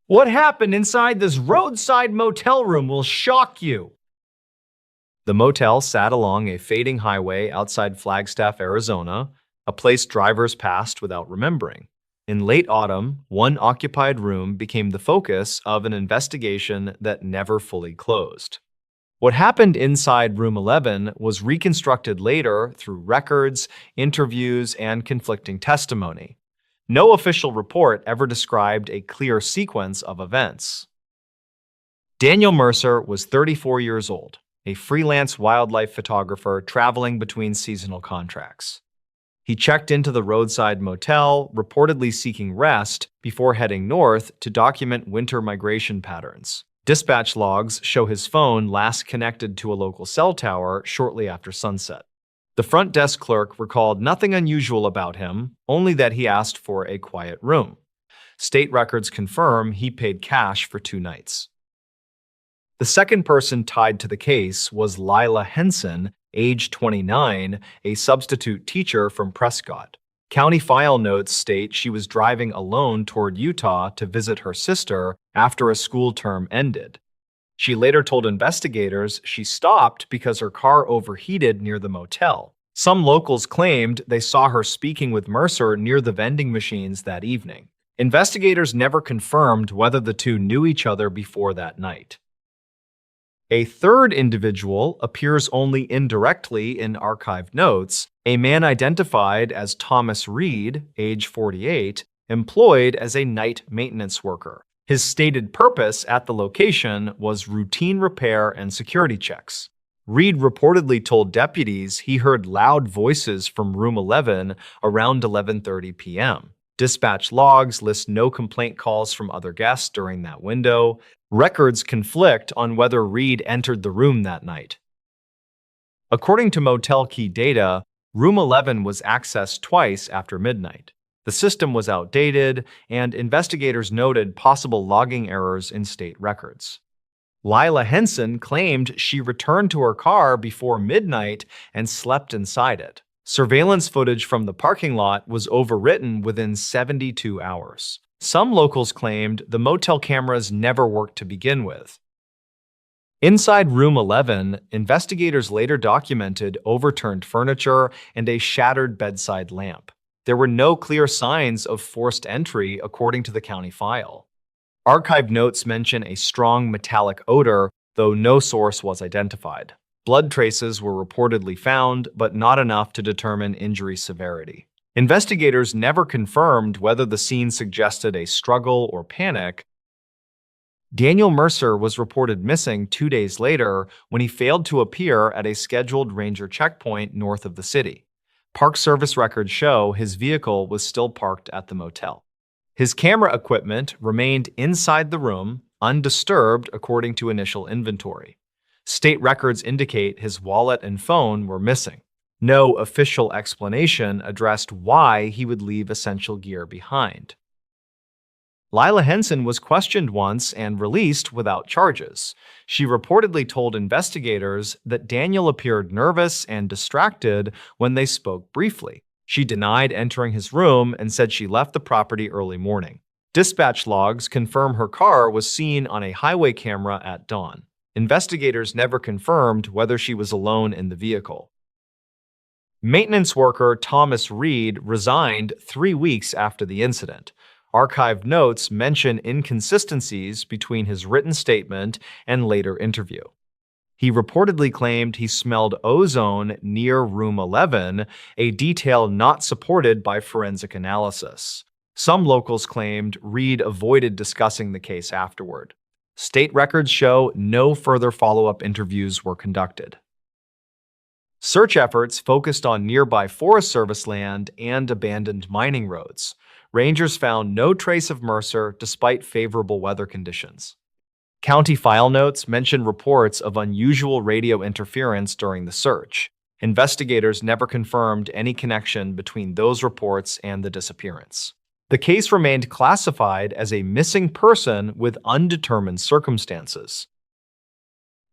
What happened inside this roadside motel room will shock you. The motel sat along a fading highway outside Flagstaff, Arizona, a place drivers passed without remembering. In late autumn, one occupied room became the focus of an investigation that never fully closed. What happened inside room 11 was reconstructed later through records, interviews, and conflicting testimony. No official report ever described a clear sequence of events. Daniel Mercer was 34 years old, a freelance wildlife photographer traveling between seasonal contracts. He checked into the roadside motel, reportedly seeking rest, before heading north to document winter migration patterns. Dispatch logs show his phone last connected to a local cell tower shortly after sunset. The front desk clerk recalled nothing unusual about him, only that he asked for a quiet room. State records confirm he paid cash for 2 nights. The second person tied to the case was Lila Henson, age 29, a substitute teacher from Prescott. County file notes state she was driving alone toward Utah to visit her sister after a school term ended. She later told investigators she stopped because her car overheated near the motel. Some locals claimed they saw her speaking with Mercer near the vending machines that evening. Investigators never confirmed whether the two knew each other before that night. A third individual appears only indirectly in archived notes, a man identified as Thomas Reed, age 48, employed as a night maintenance worker. His stated purpose at the location was routine repair and security checks. Reed reportedly told deputies he heard loud voices from room 11 around 11:30 p.m. Dispatch logs list no complaint calls from other guests during that window. Records conflict on whether Reed entered the room that night. According to Motel Key data, room 11 was accessed twice after midnight. The system was outdated, and investigators noted possible logging errors in state records. Lila Henson claimed she returned to her car before midnight and slept inside it. Surveillance footage from the parking lot was overwritten within 72 hours. Some locals claimed the motel cameras never worked to begin with. Inside room 11, investigators later documented overturned furniture and a shattered bedside lamp. There were no clear signs of forced entry, according to the county file. Archived notes mention a strong metallic odor, though no source was identified. Blood traces were reportedly found, but not enough to determine injury severity. Investigators never confirmed whether the scene suggested a struggle or panic. Daniel Mercer was reported missing 2 days later when he failed to appear at a scheduled ranger checkpoint north of the city. Park Service records show his vehicle was still parked at the motel. His camera equipment remained inside the room, undisturbed according to initial inventory. State records indicate his wallet and phone were missing. No official explanation addressed why he would leave essential gear behind. Lila Henson was questioned once and released without charges. She reportedly told investigators that Daniel appeared nervous and distracted when they spoke briefly. She denied entering his room and said she left the property early morning. Dispatch logs confirm her car was seen on a highway camera at dawn. Investigators never confirmed whether she was alone in the vehicle. Maintenance worker Thomas Reed resigned 3 weeks after the incident. Archived notes mention inconsistencies between his written statement and later interview. He reportedly claimed he smelled ozone near room 11, a detail not supported by forensic analysis. Some locals claimed Reed avoided discussing the case afterward. State records show no further follow-up interviews were conducted. Search efforts focused on nearby Forest Service land and abandoned mining roads. Rangers found no trace of Mercer despite favorable weather conditions. County file notes mention reports of unusual radio interference during the search. Investigators never confirmed any connection between those reports and the disappearance. The case remained classified as a missing person with undetermined circumstances.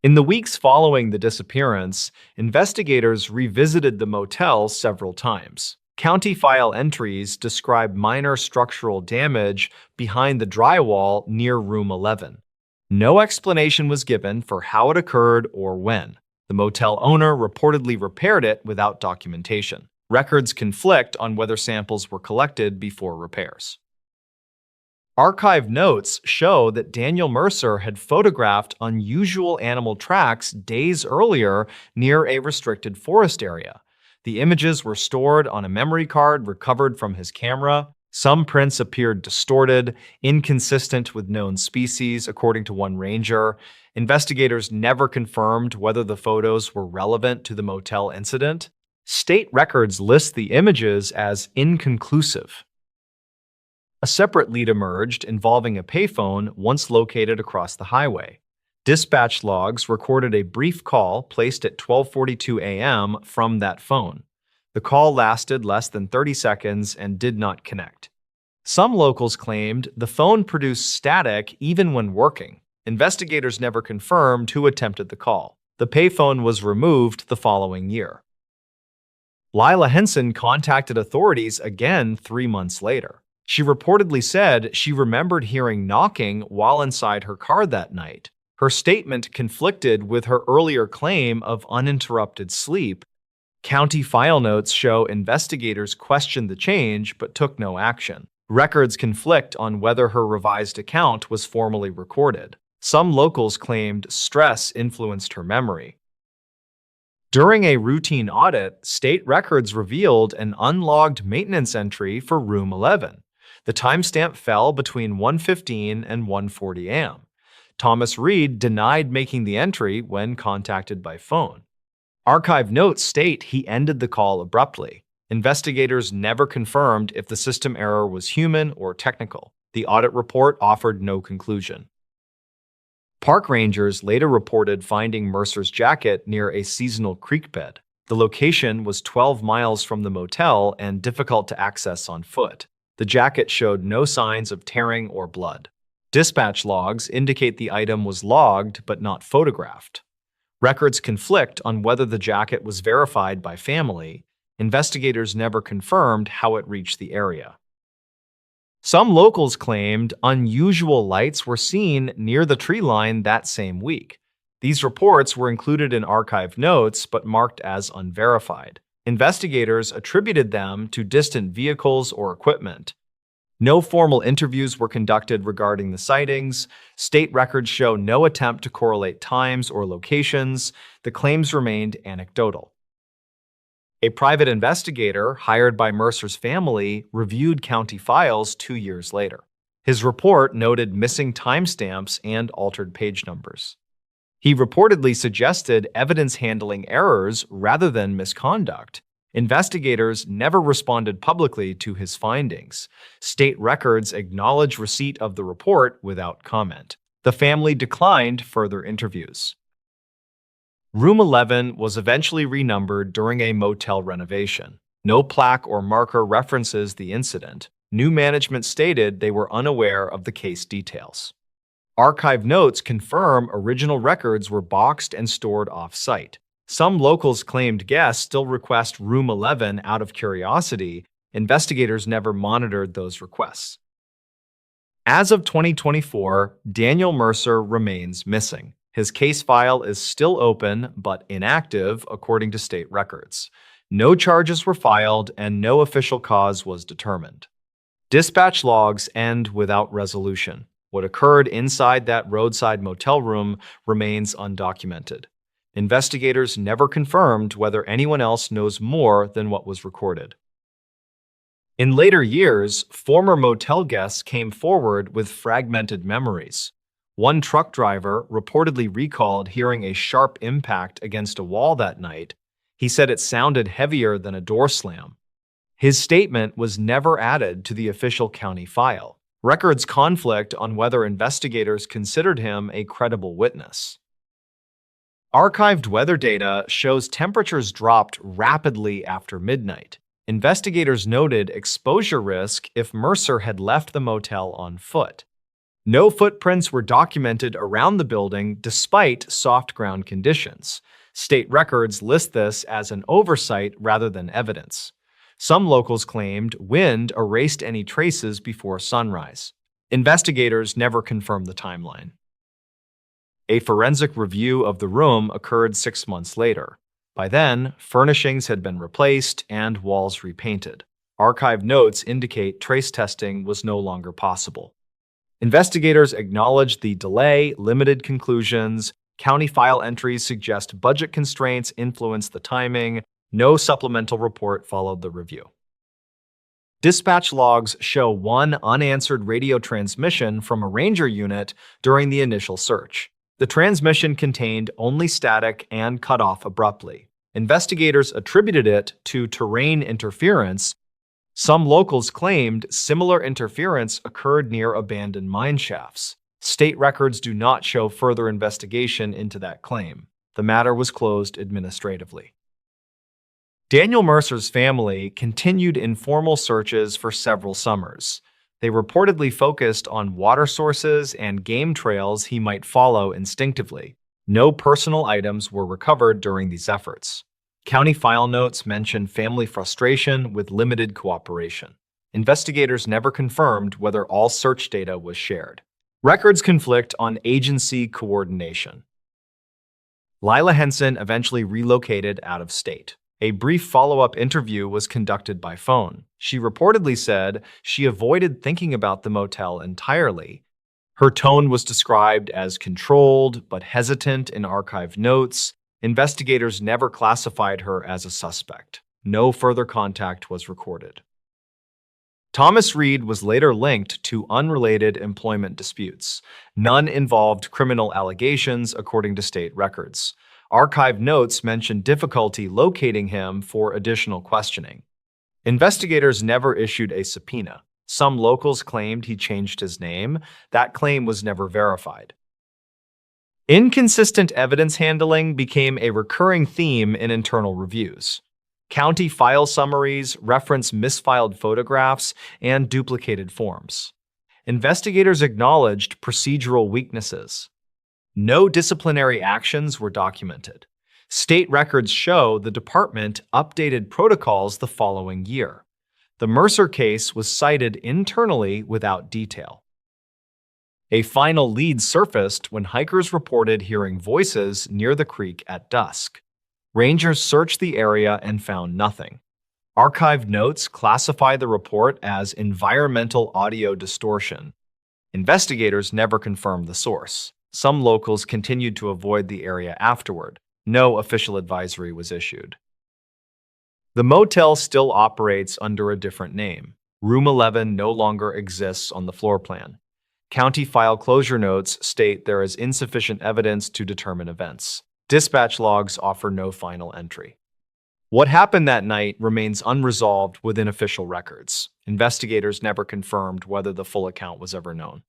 In the weeks following the disappearance, investigators revisited the motel several times. County file entries describe minor structural damage behind the drywall near room 11. No explanation was given for how it occurred or when. The motel owner reportedly repaired it without documentation. Records conflict on whether samples were collected before repairs. Archive notes show that Daniel Mercer had photographed unusual animal tracks days earlier near a restricted forest area. The images were stored on a memory card recovered from his camera. Some prints appeared distorted, inconsistent with known species, according to one ranger. Investigators never confirmed whether the photos were relevant to the motel incident. State records list the images as inconclusive. A separate lead emerged involving a payphone once located across the highway. Dispatch logs recorded a brief call placed at 12:42 a.m. from that phone. The call lasted less than 30 seconds and did not connect. Some locals claimed the phone produced static even when working. Investigators never confirmed who attempted the call. The payphone was removed the following year. Lila Henson contacted authorities again 3 months later. She reportedly said she remembered hearing knocking while inside her car that night. Her statement conflicted with her earlier claim of uninterrupted sleep. County file notes show investigators questioned the change but took no action. Records conflict on whether her revised account was formally recorded. Some locals claimed stress influenced her memory. During a routine audit, state records revealed an unlogged maintenance entry for room 11. The timestamp fell between 1:15 and 1:40 a.m. Thomas Reed denied making the entry when contacted by phone. Archive notes state he ended the call abruptly. Investigators never confirmed if the system error was human or technical. The audit report offered no conclusion. Park rangers later reported finding Mercer's jacket near a seasonal creek bed. The location was 12 miles from the motel and difficult to access on foot. The jacket showed no signs of tearing or blood. Dispatch logs indicate the item was logged but not photographed. Records conflict on whether the jacket was verified by family. Investigators never confirmed how it reached the area. Some locals claimed unusual lights were seen near the tree line that same week. These reports were included in archive notes but marked as unverified. Investigators attributed them to distant vehicles or equipment. No formal interviews were conducted regarding the sightings. State records show no attempt to correlate times or locations. The claims remained anecdotal. A private investigator hired by Mercer's family reviewed county files 2 years later. His report noted missing timestamps and altered page numbers. He reportedly suggested evidence handling errors rather than misconduct. Investigators never responded publicly to his findings. State records acknowledge receipt of the report without comment. The family declined further interviews. Room 11 was eventually renumbered during a motel renovation. No plaque or marker references the incident. New management stated they were unaware of the case details. Archive notes confirm original records were boxed and stored off-site. Some locals claimed guests still request Room 11 out of curiosity. Investigators never monitored those requests. As of 2024, Daniel Mercer remains missing. His case file is still open but inactive, according to state records. No charges were filed and no official cause was determined. Dispatch logs end without resolution. What occurred inside that roadside motel room remains undocumented. Investigators never confirmed whether anyone else knows more than what was recorded. In later years, former motel guests came forward with fragmented memories. One truck driver reportedly recalled hearing a sharp impact against a wall that night. He said it sounded heavier than a door slam. His statement was never added to the official county file. Records conflict on whether investigators considered him a credible witness. Archived weather data shows temperatures dropped rapidly after midnight. Investigators noted exposure risk if Mercer had left the motel on foot. No footprints were documented around the building despite soft ground conditions. State records list this as an oversight rather than evidence. Some locals claimed wind erased any traces before sunrise. Investigators never confirmed the timeline. A forensic review of the room occurred 6 months later. By then, furnishings had been replaced and walls repainted. Archive notes indicate trace testing was no longer possible. Investigators acknowledged the delay, limited conclusions. County file entries suggest budget constraints influenced the timing. No supplemental report followed the review. Dispatch logs show one unanswered radio transmission from a ranger unit during the initial search. The transmission contained only static and cut off abruptly. Investigators attributed it to terrain interference. Some locals claimed similar interference occurred near abandoned mine shafts. State records do not show further investigation into that claim. The matter was closed administratively. Daniel Mercer's family continued informal searches for several summers. They reportedly focused on water sources and game trails he might follow instinctively. No personal items were recovered during these efforts. County file notes mention family frustration with limited cooperation. Investigators never confirmed whether all search data was shared. Records conflict on agency coordination. Lila Henson eventually relocated out of state. A brief follow-up interview was conducted by phone. She reportedly said she avoided thinking about the motel entirely. Her tone was described as controlled but hesitant in archived notes. Investigators never classified her as a suspect. No further contact was recorded. Thomas Reed was later linked to unrelated employment disputes. None involved criminal allegations, according to state records. Archived notes mention difficulty locating him for additional questioning. Investigators never issued a subpoena. Some locals claimed he changed his name. That claim was never verified. Inconsistent evidence handling became a recurring theme in internal reviews. County file summaries reference misfiled photographs and duplicated forms. Investigators acknowledged procedural weaknesses. No disciplinary actions were documented. State records show the department updated protocols the following year. The Mercer case was cited internally without detail. A final lead surfaced when hikers reported hearing voices near the creek at dusk. Rangers searched the area and found nothing. Archived notes classify the report as environmental audio distortion. Investigators never confirmed the source. Some locals continued to avoid the area afterward. No official advisory was issued. The motel still operates under a different name. Room 11 no longer exists on the floor plan. County file closure notes state there is insufficient evidence to determine events. Dispatch logs offer no final entry. What happened that night remains unresolved within official records. Investigators never confirmed whether the full account was ever known.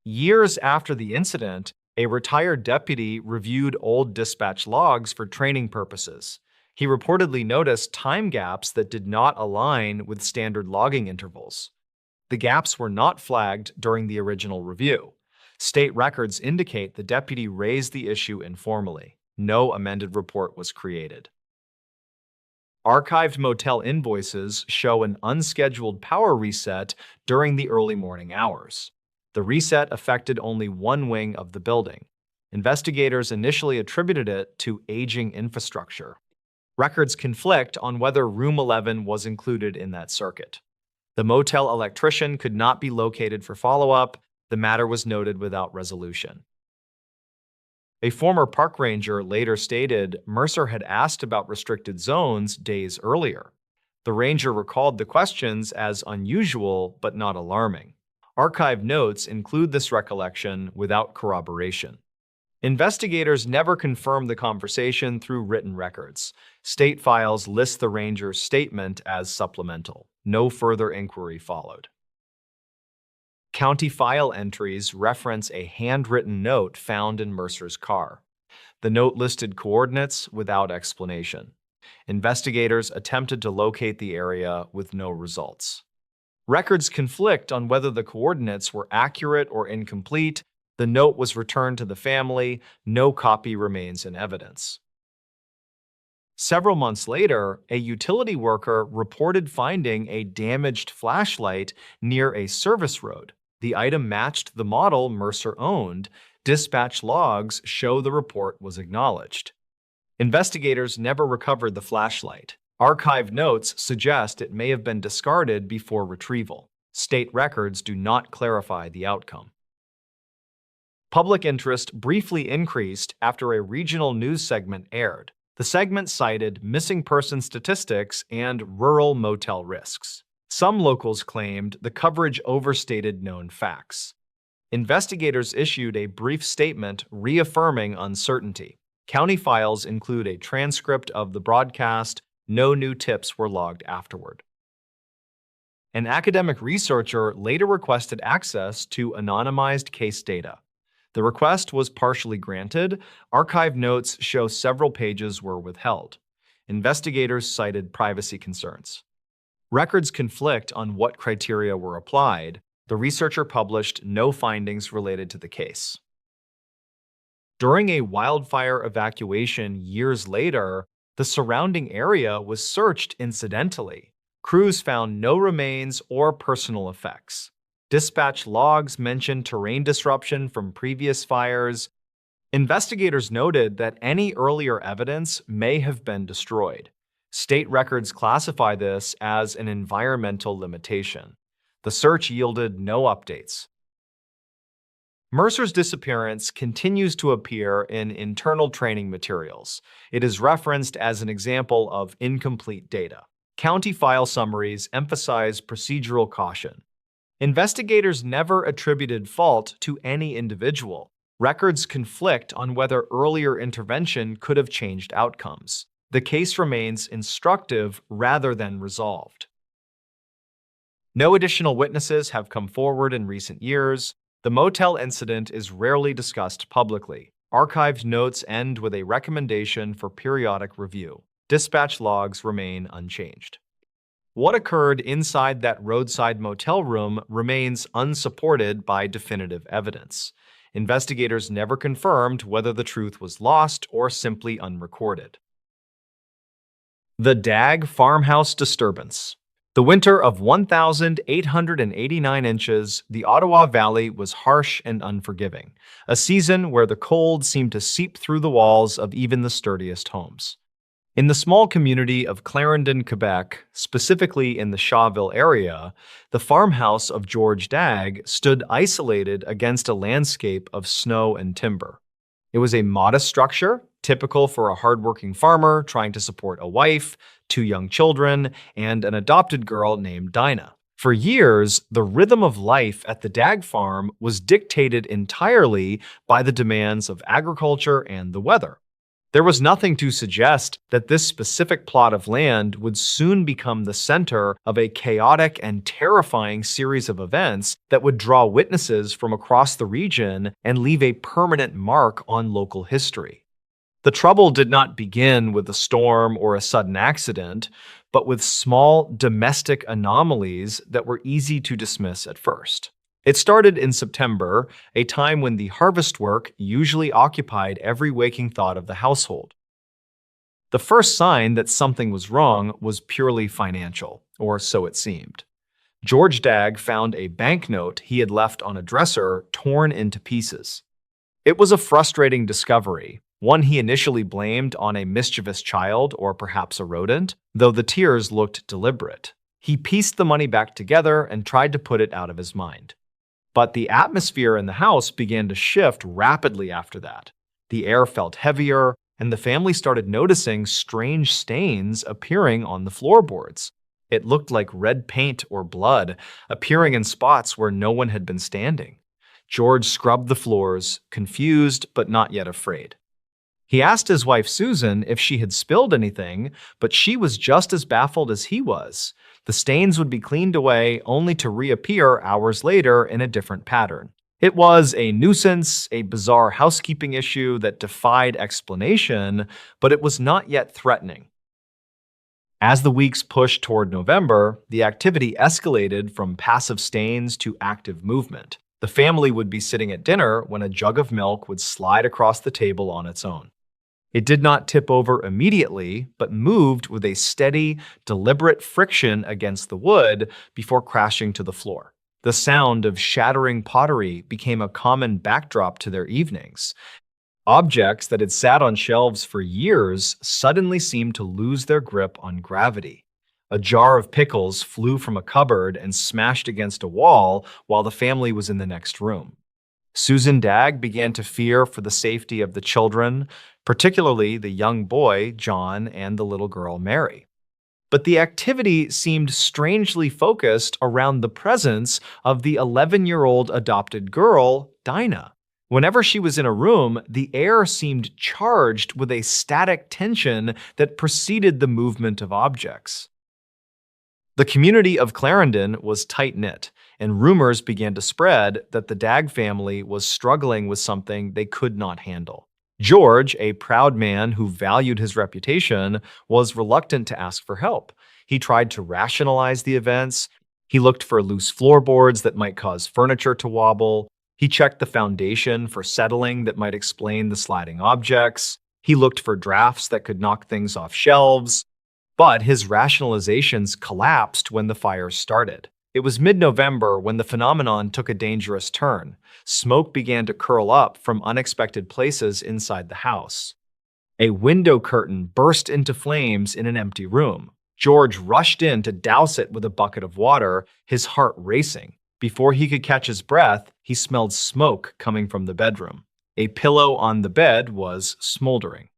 Years after the incident, a retired deputy reviewed old dispatch logs for training purposes. He reportedly noticed time gaps that did not align with standard logging intervals. The gaps were not flagged during the original review. State records indicate the deputy raised the issue informally. No amended report was created. Archived motel invoices show an unscheduled power reset during the early morning hours. The reset affected only one wing of the building. Investigators initially attributed it to aging infrastructure. Records conflict on whether Room 11 was included in that circuit. The motel electrician could not be located for follow-up. The matter was noted without resolution. A former park ranger later stated Mercer had asked about restricted zones days earlier. The ranger recalled the questions as unusual but not alarming. Archived notes include this recollection without corroboration. Investigators never confirmed the conversation through written records. State files list the ranger's statement as supplemental. No further inquiry followed. County file entries reference a handwritten note found in Mercer's car. The note listed coordinates without explanation. Investigators attempted to locate the area with no results. Records conflict on whether the coordinates were accurate or incomplete. The note was returned to the family. No copy remains in evidence. Several months later, a utility worker reported finding a damaged flashlight near a service road. The item matched the model Mercer owned. Dispatch logs show the report was acknowledged. Investigators never recovered the flashlight. Archived notes suggest it may have been discarded before retrieval. State records do not clarify the outcome. Public interest briefly increased after a regional news segment aired. The segment cited missing person statistics and rural motel risks. Some locals claimed the coverage overstated known facts. Investigators issued a brief statement reaffirming uncertainty. County files include a transcript of the broadcast. No new tips were logged afterward. An academic researcher later requested access to anonymized case data. The request was partially granted. Archive notes show several pages were withheld. Investigators cited privacy concerns. Records conflict on what criteria were applied. The researcher published no findings related to the case. During a wildfire evacuation years later, the surrounding area was searched incidentally. Crews found no remains or personal effects. Dispatch logs mentioned terrain disruption from previous fires. Investigators noted that any earlier evidence may have been destroyed. State records classify this as an environmental limitation. The search yielded no updates. Mercer's disappearance continues to appear in internal training materials. It is referenced as an example of incomplete data. County file summaries emphasize procedural caution. Investigators never attributed fault to any individual. Records conflict on whether earlier intervention could have changed outcomes. The case remains instructive rather than resolved. No additional witnesses have come forward in recent years. The motel incident is rarely discussed publicly. Archived notes end with a recommendation for periodic review. Dispatch logs remain unchanged. What occurred inside that roadside motel room remains unsupported by definitive evidence. Investigators never confirmed whether the truth was lost or simply unrecorded. The Dag Farmhouse Disturbance. The winter of 1,889 inches, the Ottawa Valley was harsh and unforgiving, a season where the cold seemed to seep through the walls of even the sturdiest homes. In the small community of Clarendon, Quebec, specifically in the Shawville area, the farmhouse of George Dag stood isolated against a landscape of snow and timber. It was a modest structure, typical for a hardworking farmer trying to support a wife, 2 young children, and an adopted girl named Dinah. For years, the rhythm of life at the Dag farm was dictated entirely by the demands of agriculture and the weather. There was nothing to suggest that this specific plot of land would soon become the center of a chaotic and terrifying series of events that would draw witnesses from across the region and leave a permanent mark on local history. The trouble did not begin with a storm or a sudden accident, but with small domestic anomalies that were easy to dismiss at first. It started in September, a time when the harvest work usually occupied every waking thought of the household. The first sign that something was wrong was purely financial, or so it seemed. George Dag found a banknote he had left on a dresser torn into pieces. It was a frustrating discovery, one he initially blamed on a mischievous child or perhaps a rodent, though the tears looked deliberate. He pieced the money back together and tried to put it out of his mind. But the atmosphere in the house began to shift rapidly after that. The air felt heavier, and the family started noticing strange stains appearing on the floorboards. It looked like red paint or blood, appearing in spots where no one had been standing. George scrubbed the floors, confused but not yet afraid. He asked his wife Susan if she had spilled anything, but she was just as baffled as he was. The stains would be cleaned away only to reappear hours later in a different pattern. It was a nuisance, a bizarre housekeeping issue that defied explanation, but it was not yet threatening. As the weeks pushed toward November, the activity escalated from passive stains to active movement. The family would be sitting at dinner when a jug of milk would slide across the table on its own. It did not tip over immediately, but moved with a steady, deliberate friction against the wood before crashing to the floor. The sound of shattering pottery became a common backdrop to their evenings. Objects that had sat on shelves for years suddenly seemed to lose their grip on gravity. A jar of pickles flew from a cupboard and smashed against a wall while the family was in the next room. Susan Dagg began to fear for the safety of the children, particularly the young boy, John, and the little girl, Mary. But the activity seemed strangely focused around the presence of the 11-year-old adopted girl, Dinah. Whenever she was in a room, the air seemed charged with a static tension that preceded the movement of objects. The community of Clarendon was tight-knit, and rumors began to spread that the Dagg family was struggling with something they could not handle. George, a proud man who valued his reputation, was reluctant to ask for help. He tried to rationalize the events. He looked for loose floorboards that might cause furniture to wobble. He checked the foundation for settling that might explain the sliding objects. He looked for drafts that could knock things off shelves. But his rationalizations collapsed when the fire started. It was mid-November when the phenomenon took a dangerous turn. Smoke began to curl up from unexpected places inside the house. A window curtain burst into flames in an empty room. George rushed in to douse it with a bucket of water, his heart racing. Before he could catch his breath, he smelled smoke coming from the bedroom. A pillow on the bed was smoldering.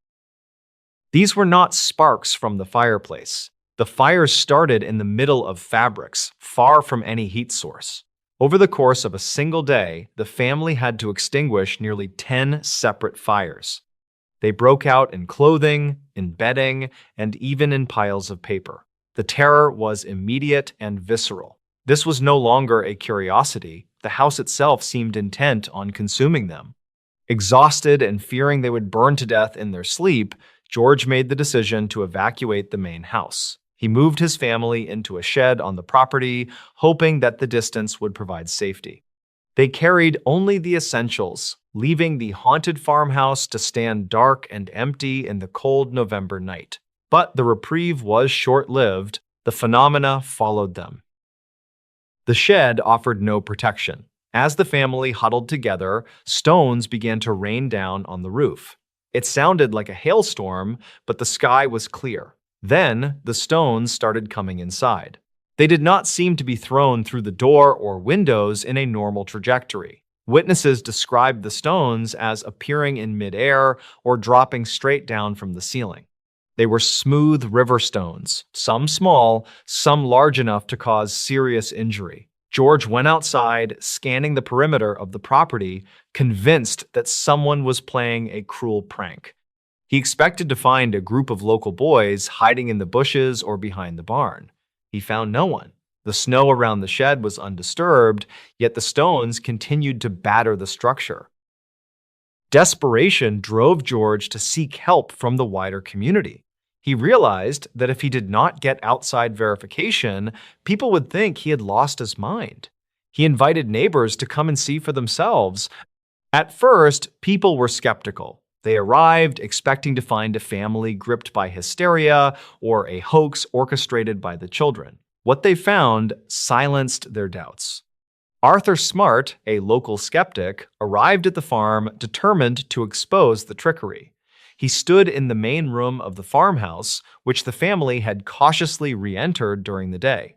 These were not sparks from the fireplace. The fire started in the middle of fabrics, far from any heat source. Over the course of a single day, the family had to extinguish nearly 10 separate fires. They broke out in clothing, in bedding, and even in piles of paper. The terror was immediate and visceral. This was no longer a curiosity. The house itself seemed intent on consuming them. Exhausted and fearing they would burn to death in their sleep, George made the decision to evacuate the main house. He moved his family into a shed on the property, hoping that the distance would provide safety. They carried only the essentials, leaving the haunted farmhouse to stand dark and empty in the cold November night. But the reprieve was short-lived. The phenomena followed them. The shed offered no protection. As the family huddled together, stones began to rain down on the roof. It sounded like a hailstorm, but the sky was clear. Then, the stones started coming inside. They did not seem to be thrown through the door or windows in a normal trajectory. Witnesses described the stones as appearing in midair or dropping straight down from the ceiling. They were smooth river stones, some small, some large enough to cause serious injury. George went outside, scanning the perimeter of the property, convinced that someone was playing a cruel prank. He expected to find a group of local boys hiding in the bushes or behind the barn. He found no one. The snow around the shed was undisturbed, yet the stones continued to batter the structure. Desperation drove George to seek help from the wider community. He realized that if he did not get outside verification, people would think he had lost his mind. He invited neighbors to come and see for themselves. At first, people were skeptical. They arrived expecting to find a family gripped by hysteria or a hoax orchestrated by the children. What they found silenced their doubts. Arthur Smart, a local skeptic, arrived at the farm determined to expose the trickery. He stood in the main room of the farmhouse, which the family had cautiously re-entered during the day.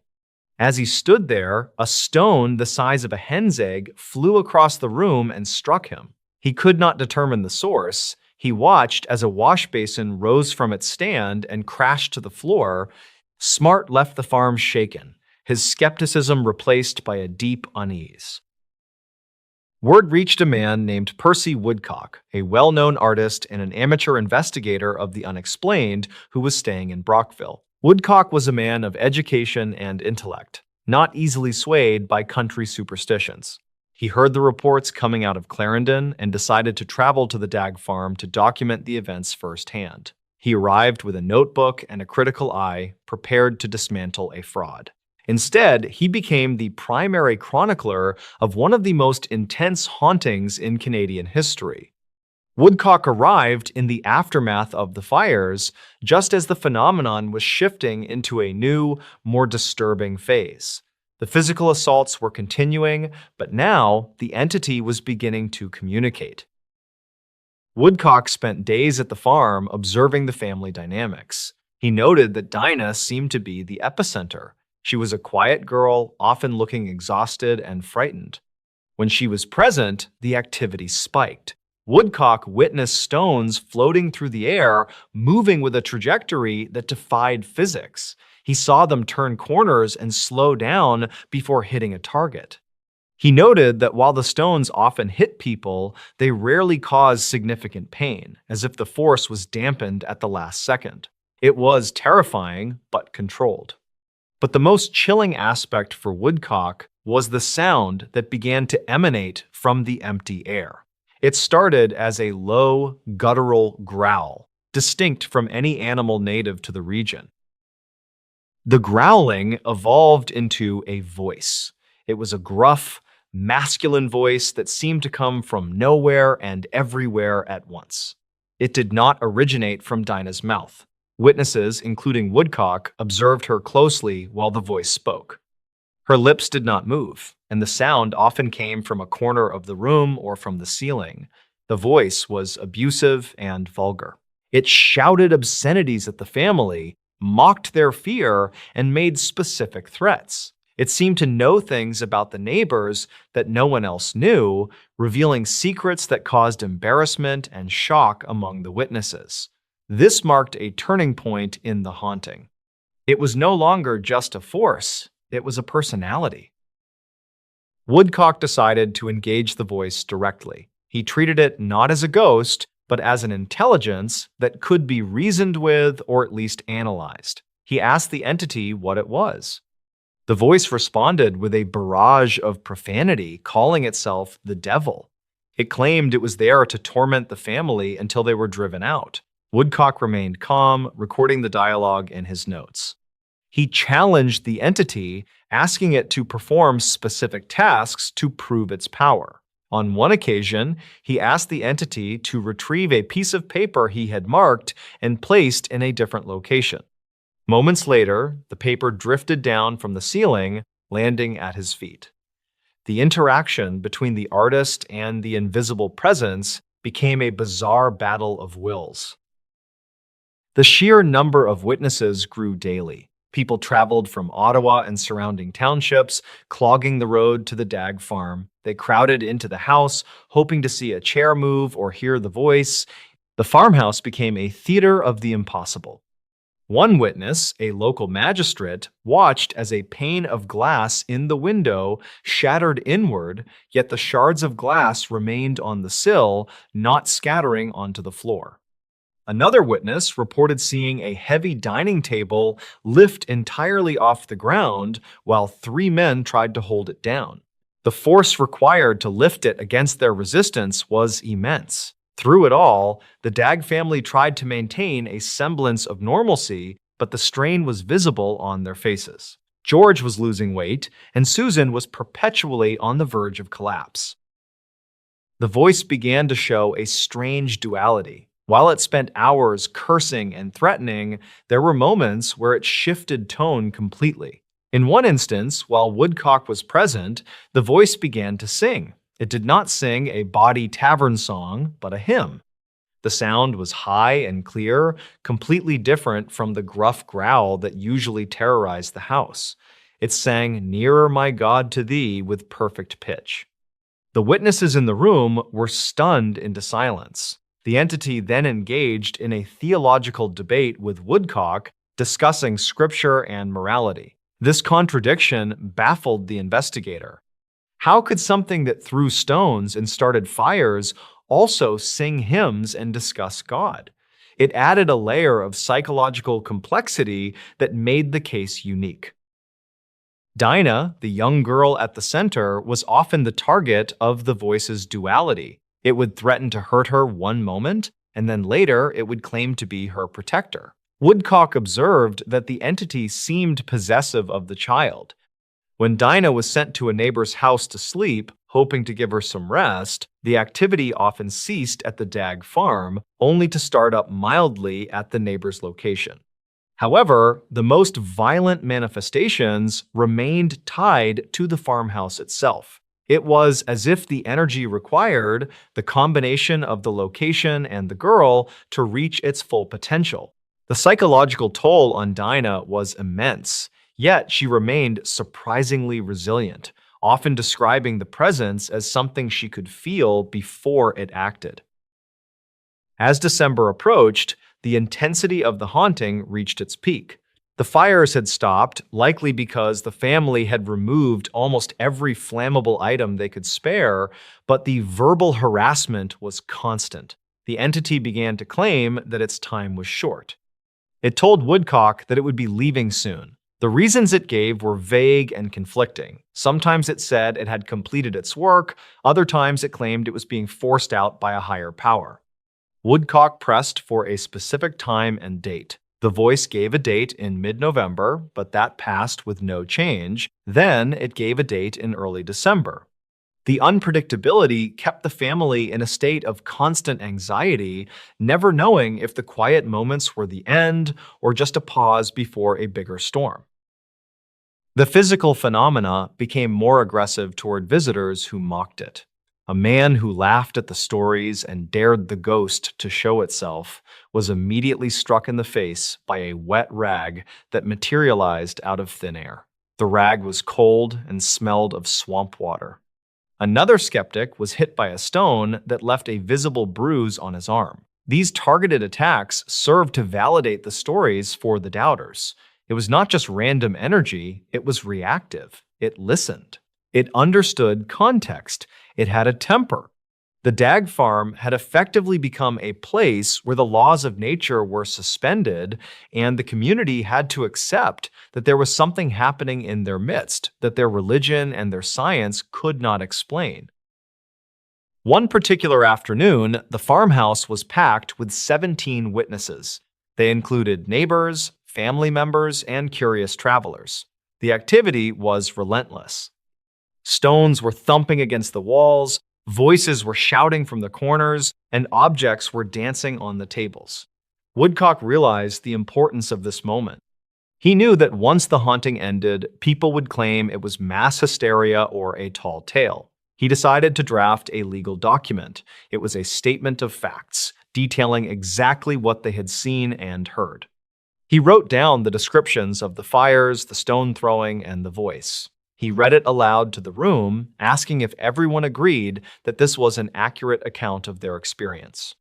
As he stood there, a stone the size of a hen's egg flew across the room and struck him. He could not determine the source. He watched as a wash basin rose from its stand and crashed to the floor. Smart left the farm shaken, his skepticism replaced by a deep unease. Word reached a man named Percy Woodcock, a well-known artist and an amateur investigator of the unexplained who was staying in Brockville. Woodcock was a man of education and intellect, not easily swayed by country superstitions. He heard the reports coming out of Clarendon and decided to travel to the Dagg farm to document the events firsthand. He arrived with a notebook and a critical eye, prepared to dismantle a fraud. Instead, he became the primary chronicler of one of the most intense hauntings in Canadian history. Woodcock arrived in the aftermath of the fires, just as the phenomenon was shifting into a new, more disturbing phase. The physical assaults were continuing, but now the entity was beginning to communicate. Woodcock spent days at the farm observing the family dynamics. He noted that Dinah seemed to be the epicenter. She was a quiet girl, often looking exhausted and frightened. When she was present, the activity spiked. Woodcock witnessed stones floating through the air, moving with a trajectory that defied physics. He saw them turn corners and slow down before hitting a target. He noted that while the stones often hit people, they rarely caused significant pain, as if the force was dampened at the last second. It was terrifying, but controlled. But the most chilling aspect for Woodcock was the sound that began to emanate from the empty air. It started as a low, guttural growl, distinct from any animal native to the region. The growling evolved into a voice. It was a gruff, masculine voice that seemed to come from nowhere and everywhere at once. It did not originate from Dinah's mouth. Witnesses, including Woodcock, observed her closely while the voice spoke. Her lips did not move, and the sound often came from a corner of the room or from the ceiling. The voice was abusive and vulgar. It shouted obscenities at the family, mocked their fear, and made specific threats. It seemed to know things about the neighbors that no one else knew, revealing secrets that caused embarrassment and shock among the witnesses. This marked a turning point in the haunting. It was no longer just a force, it was a personality. Woodcock decided to engage the voice directly. He treated it not as a ghost, but as an intelligence that could be reasoned with or at least analyzed. He asked the entity what it was. The voice responded with a barrage of profanity, calling itself the devil. It claimed it was there to torment the family until they were driven out. Woodcock remained calm, recording the dialogue in his notes. He challenged the entity, asking it to perform specific tasks to prove its power. On one occasion, he asked the entity to retrieve a piece of paper he had marked and placed in a different location. Moments later, the paper drifted down from the ceiling, landing at his feet. The interaction between the artist and the invisible presence became a bizarre battle of wills. The sheer number of witnesses grew daily. People traveled from Ottawa and surrounding townships, clogging the road to the Dag farm. They crowded into the house, hoping to see a chair move or hear the voice. The farmhouse became a theater of the impossible. One witness, a local magistrate, watched as a pane of glass in the window shattered inward, yet the shards of glass remained on the sill, not scattering onto the floor. Another witness reported seeing a heavy dining table lift entirely off the ground while 3 men tried to hold it down. The force required to lift it against their resistance was immense. Through it all, the Dag family tried to maintain a semblance of normalcy, but the strain was visible on their faces. George was losing weight, and Susan was perpetually on the verge of collapse. The voice began to show a strange duality. While it spent hours cursing and threatening, there were moments where it shifted tone completely. In one instance, while Woodcock was present, the voice began to sing. It did not sing a bawdy tavern song, but a hymn. The sound was high and clear, completely different from the gruff growl that usually terrorized the house. It sang "Nearer, My God, to Thee" with perfect pitch. The witnesses in the room were stunned into silence. The entity then engaged in a theological debate with Woodcock, discussing scripture and morality. This contradiction baffled the investigator. How could something that threw stones and started fires also sing hymns and discuss God? It added a layer of psychological complexity that made the case unique. Dinah, the young girl at the center, was often the target of the voice's duality. It would threaten to hurt her one moment, and then later it would claim to be her protector. Woodcock observed that the entity seemed possessive of the child. When Dinah was sent to a neighbor's house to sleep, hoping to give her some rest, the activity often ceased at the Dag farm, only to start up mildly at the neighbor's location. However, the most violent manifestations remained tied to the farmhouse itself. It was as if the energy required the combination of the location and the girl to reach its full potential. The psychological toll on Dinah was immense, yet she remained surprisingly resilient, often describing the presence as something she could feel before it acted. As December approached, the intensity of the haunting reached its peak. The fires had stopped, likely because the family had removed almost every flammable item they could spare, but the verbal harassment was constant. The entity began to claim that its time was short. It told Woodcock that it would be leaving soon. The reasons it gave were vague and conflicting. Sometimes it said it had completed its work, other times it claimed it was being forced out by a higher power. Woodcock pressed for a specific time and date. The voice gave a date in mid-November, but that passed with no change. Then it gave a date in early December. The unpredictability kept the family in a state of constant anxiety, never knowing if the quiet moments were the end or just a pause before a bigger storm. The physical phenomena became more aggressive toward visitors who mocked it. A man who laughed at the stories and dared the ghost to show itself was immediately struck in the face by a wet rag that materialized out of thin air. The rag was cold and smelled of swamp water. Another skeptic was hit by a stone that left a visible bruise on his arm. These targeted attacks served to validate the stories for the doubters. It was not just random energy, it was reactive. It listened. It understood context. It had a temper. The Dag farm had effectively become a place where the laws of nature were suspended, and the community had to accept that there was something happening in their midst that their religion and their science could not explain. One particular afternoon, the farmhouse was packed with 17 witnesses. They included neighbors, family members, and curious travelers. The activity was relentless. Stones were thumping against the walls, voices were shouting from the corners, and objects were dancing on the tables. Woodcock realized the importance of this moment. He knew that once the haunting ended, people would claim it was mass hysteria or a tall tale. He decided to draft a legal document. It was a statement of facts, detailing exactly what they had seen and heard. He wrote down the descriptions of the fires, the stone throwing, and the voice. He read it aloud to the room, asking if everyone agreed that this was an accurate account of their experience.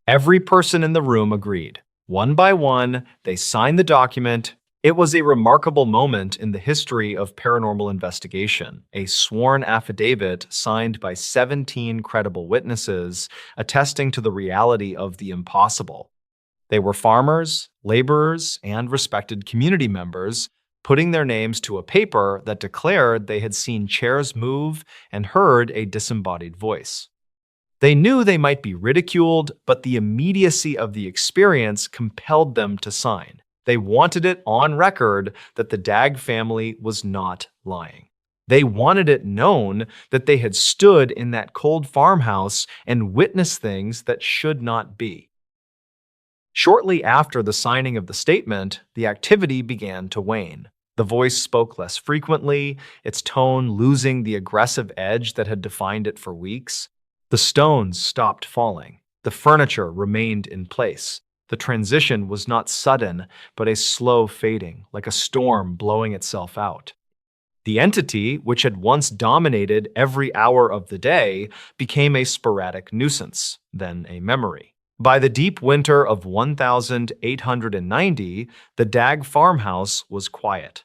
Every person in the room agreed. One by one, they signed the document. It was a remarkable moment in the history of paranormal investigation, a sworn affidavit signed by 17 credible witnesses attesting to the reality of the impossible. They were farmers, laborers, and respected community members, putting their names to a paper that declared they had seen chairs move and heard a disembodied voice. They knew they might be ridiculed, but the immediacy of the experience compelled them to sign. They wanted it on record that the Dag family was not lying. They wanted it known that they had stood in that cold farmhouse and witnessed things that should not be. Shortly after the signing of the statement, the activity began to wane. The voice spoke less frequently, its tone losing the aggressive edge that had defined it for weeks. The stones stopped falling. The furniture remained in place. The transition was not sudden, but a slow fading, like a storm blowing itself out. The entity, which had once dominated every hour of the day, became a sporadic nuisance, then a memory. By the deep winter of 1890, the Dag farmhouse was quiet.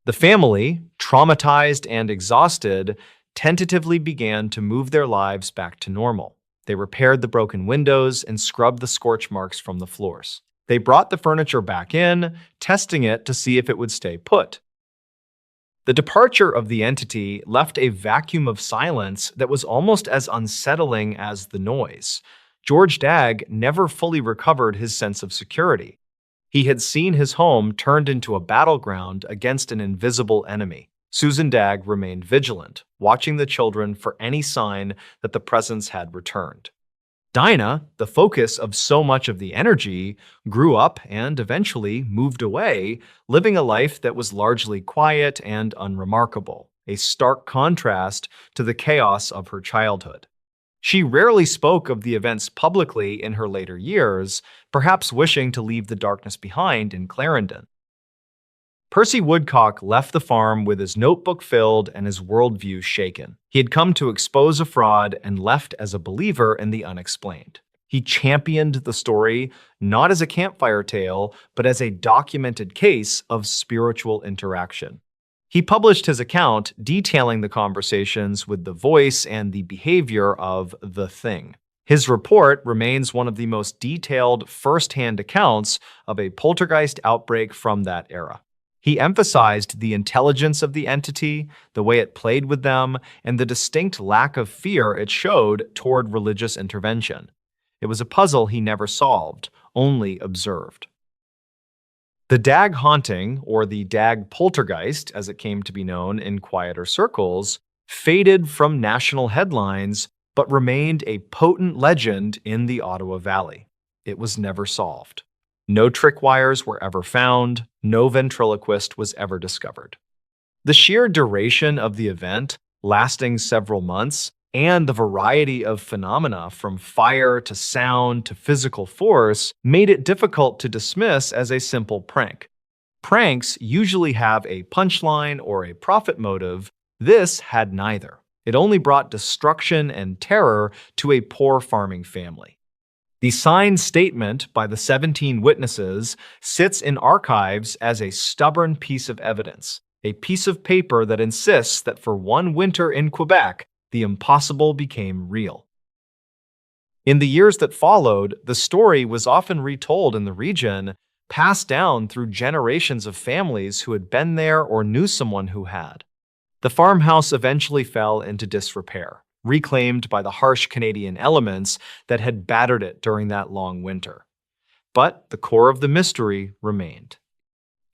The family, traumatized and exhausted, tentatively began to move their lives back to normal. They repaired the broken windows and scrubbed the scorch marks from the floors. They brought the furniture back in, testing it to see if it would stay put. The departure of the entity left a vacuum of silence that was almost as unsettling as the noise. George Dag never fully recovered his sense of security. He had seen his home turned into a battleground against an invisible enemy. Susan Dagg remained vigilant, watching the children for any sign that the presence had returned. Dinah, the focus of so much of the energy, grew up and eventually moved away, living a life that was largely quiet and unremarkable, a stark contrast to the chaos of her childhood. She rarely spoke of the events publicly in her later years, perhaps wishing to leave the darkness behind in Clarendon. Percy Woodcock left the farm with his notebook filled and his worldview shaken. He had come to expose a fraud and left as a believer in the unexplained. He championed the story not as a campfire tale, but as a documented case of spiritual interaction. He published his account detailing the conversations with the voice and the behavior of the thing. His report remains one of the most detailed first-hand accounts of a poltergeist outbreak from that era. He emphasized the intelligence of the entity, the way it played with them, and the distinct lack of fear it showed toward religious intervention. It was a puzzle he never solved, only observed. The Dagg haunting, or the Dagg poltergeist, as it came to be known in quieter circles, faded from national headlines but remained a potent legend in the Ottawa Valley. It was never solved. No trickwires were ever found, no ventriloquist was ever discovered. The sheer duration of the event, lasting several months, and the variety of phenomena from fire to sound to physical force made it difficult to dismiss as a simple prank. Pranks usually have a punchline or a profit motive. This had neither. It only brought destruction and terror to a poor farming family. The signed statement by the 17 witnesses sits in archives as a stubborn piece of evidence, a piece of paper that insists that for one winter in Quebec, the impossible became real. In the years that followed, the story was often retold in the region, passed down through generations of families who had been there or knew someone who had. The farmhouse eventually fell into disrepair, reclaimed by the harsh Canadian elements that had battered it during that long winter. But the core of the mystery remained.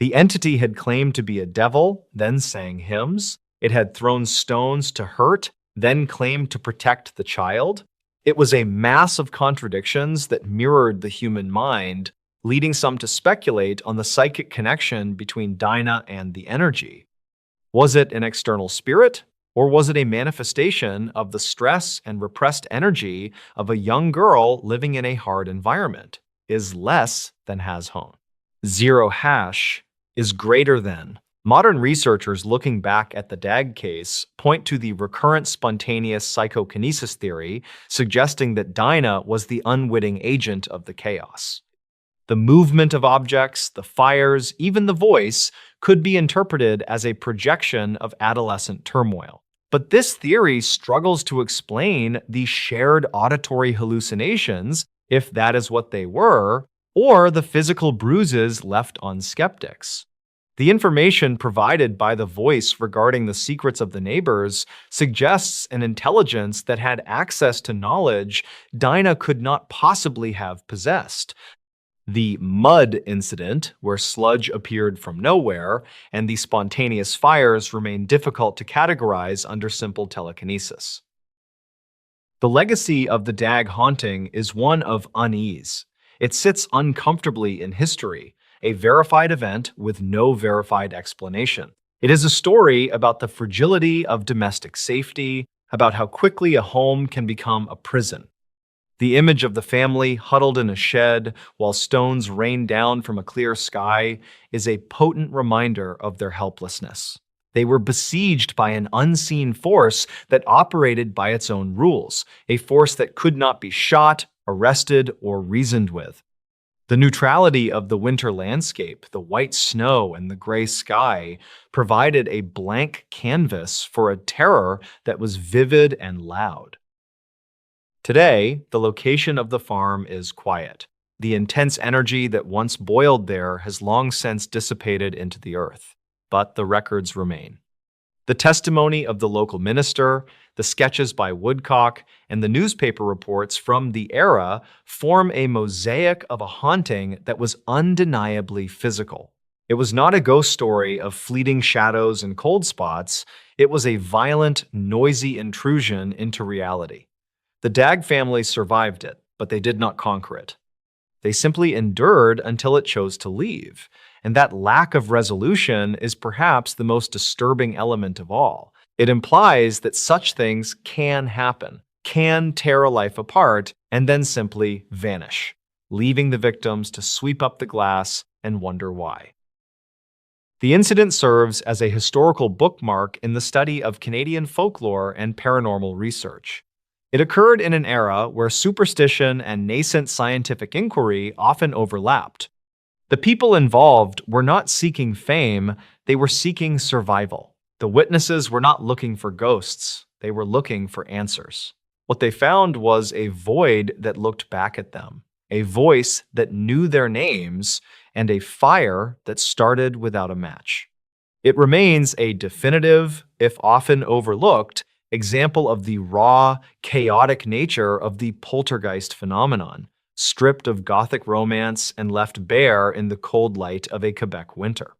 The entity had claimed to be a devil, then sang hymns. It had thrown stones to hurt, then claimed to protect the child. It was a mass of contradictions that mirrored the human mind, leading some to speculate on the psychic connection between Dinah and the energy. Was it an external spirit? Or was it a manifestation of the stress and repressed energy of a young girl living in a hard environment? Is less than has hone. Zero hash is greater than. Modern researchers looking back at the Dagg case point to the recurrent spontaneous psychokinesis theory, suggesting that Dinah was the unwitting agent of the chaos. The movement of objects, the fires, even the voice could be interpreted as a projection of adolescent turmoil. But this theory struggles to explain the shared auditory hallucinations, if that is what they were, or the physical bruises left on skeptics. The information provided by the voice regarding the secrets of the neighbors suggests an intelligence that had access to knowledge Dinah could not possibly have possessed. The mud incident, where sludge appeared from nowhere, and the spontaneous fires remain difficult to categorize under simple telekinesis. The legacy of the Dagg haunting is one of unease. It sits uncomfortably in history, a verified event with no verified explanation. It is a story about the fragility of domestic safety, about how quickly a home can become a prison. The image of the family huddled in a shed while stones rain down from a clear sky is a potent reminder of their helplessness. They were besieged by an unseen force that operated by its own rules, a force that could not be shot, arrested, or reasoned with. The neutrality of the winter landscape, the white snow and the gray sky, provided a blank canvas for a terror that was vivid and loud. Today, the location of the farm is quiet. The intense energy that once boiled there has long since dissipated into the earth, but the records remain. The testimony of the local minister, the sketches by Woodcock, and the newspaper reports from the era form a mosaic of a haunting that was undeniably physical. It was not a ghost story of fleeting shadows and cold spots. It was a violent, noisy intrusion into reality. The Dag family survived it, but they did not conquer it. They simply endured until it chose to leave. And that lack of resolution is perhaps the most disturbing element of all. It implies that such things can happen, can tear a life apart, and then simply vanish, leaving the victims to sweep up the glass and wonder why. The incident serves as a historical bookmark in the study of Canadian folklore and paranormal research. It occurred in an era where superstition and nascent scientific inquiry often overlapped. The people involved were not seeking fame, they were seeking survival. The witnesses were not looking for ghosts, they were looking for answers. What they found was a void that looked back at them, a voice that knew their names, and a fire that started without a match. It remains a definitive, if often overlooked, example of the raw, chaotic nature of the poltergeist phenomenon, stripped of Gothic romance and left bare in the cold light of a Quebec winter.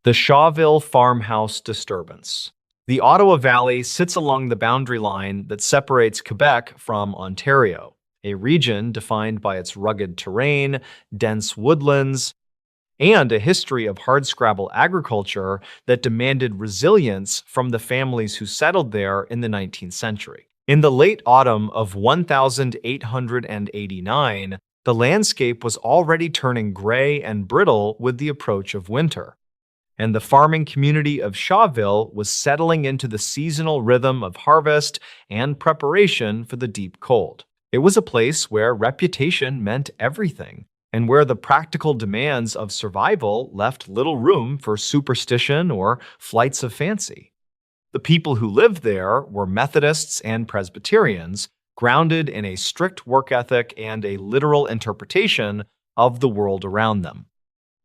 The Shawville Farmhouse Disturbance. The Ottawa Valley sits along the boundary line that separates Quebec from Ontario, a region defined by its rugged terrain, dense woodlands, and a history of hardscrabble agriculture that demanded resilience from the families who settled there in the 19th century. In the late autumn of 1889, the landscape was already turning gray and brittle with the approach of winter, and the farming community of Shawville was settling into the seasonal rhythm of harvest and preparation for the deep cold. It was a place where reputation meant everything, and where the practical demands of survival left little room for superstition or flights of fancy. The people who lived there were Methodists and Presbyterians, grounded in a strict work ethic and a literal interpretation of the world around them.